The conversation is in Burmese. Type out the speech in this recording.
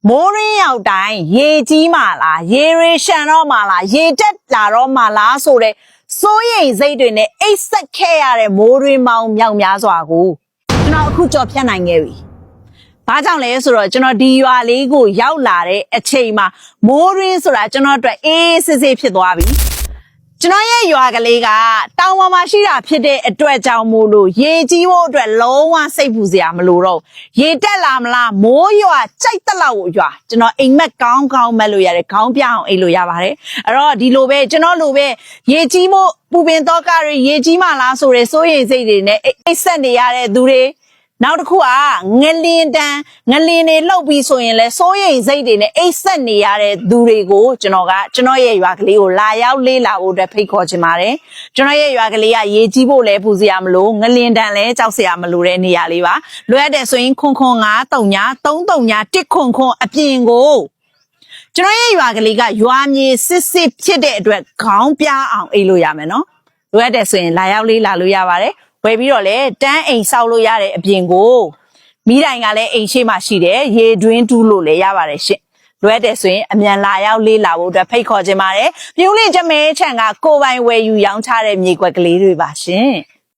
မိုးရင်းရောက်တိုင်းရေကြီးမှလားရေရေရှန်တော့မှလားရေတက်လာတော့မှလားဆိုတဲ့စိုးရိမ်စိတ်တွေနဲ့အိတ်ဆက်ခဲ့ရတဲ့မိုးရင်းမောင်မြောက်များစွာကိုကျွန်တော်အခုကြော်ဖြတ်နိုင်ခဲ့ပြီ။ဘာကြောင့်လဲဆိုတော့ကျွန်တော်ဒီရွာလေးကိုရောက်လာတဲ့အချိန်မှာမိုးရင်းဆိုတာကျွန်တော်အတွက်အေးစစ်စစ်ဖြစ်သွားပြီ။ကျွန်တော်ရဲ့ရွာကလေးကတောင်ပေါ်မှာရှိတာဖြစ်တဲ့အတွက်ကြောင့်မို့လို့ရေကြီးဖို့အတွက်လုံးဝစိတ်ပူစရာမလိုတော့ရေတက်လာမလားမိုးရွာကြိုက်တက်လောက်ရွာကျွန်တော်အိမ်မက်ကောင်းကောင်းမက်လို့ရတယ်ခေါင်းပြအောင်အိတ်လို့ရပါတယ်အဲ့တော့ဒီလိုပဲကျွန်တော်လိုပဲရေကြီးဖို့ပူပင်တော့ကတွေရေကြီးမှလားဆိုရဲစိုးရိမ်စိတ်တွေနဲ့အိတ်ဆက်နေရတဲ့သူတွေနောက်တစ်ခုကငလင်းတန်းငလင်းတွေလှုပ်ပြီးဆိုရင်လဲစိုးရိမ်စိတ်တွေနဲ့အိတ်ဆက်နေရတဲ့သူတွေကိုကျွန်တော်ရဲ့ရွာကလေးကိုလာရောက်လေးလာဖို့အတွက်ဖိတ်ခေါ်ချင်ပါတယ်ကျွန်တော်ရဲ့ရွာကလေးကရေကြီးဖို့လဲပူစရာမလိုငလင်းတန်းလဲကြောက်စရာမလိုတဲ့နေရာလေးပါလွယ်တဲ့ဆိုရင်ခွန်ခွန်9 3 3 1ခွန်ခွန်အပြင်ကိုကျွန်တော်ရဲ့ရွာကလေးကရွာမြေစစ်စစ်ဖြစ်တဲ့အတွက်ခေါင်းပြအောင်အိတ်လို့ရမယ်နော်လွယ်တဲ့ဆိုရင်လာရောက်လေးလာလို့ရပါတယ်ဝယ်ပြီးတော့လေတန်းအိမ်ဆောက်လို့ရတဲ့အပြင်ကိုမိတိုင်ကလည်းအိမ်ရှိမှရှိတယ်ရေတွင်းတူးလို့လည်းရပါတယ်ရှင့်လွယ်တဲ့ဆိုရင်အမြန်လာရောက်လေးလာဖို့အတွက်ဖိတ်ခေါ်ခြင်းပါတယ်ပြုံးလင့်ကျမဲချန်ကကိုပိုင်ဝယ်ယူရောင်းချတဲ့မြေကွက်ကလေးတွေပါရှင်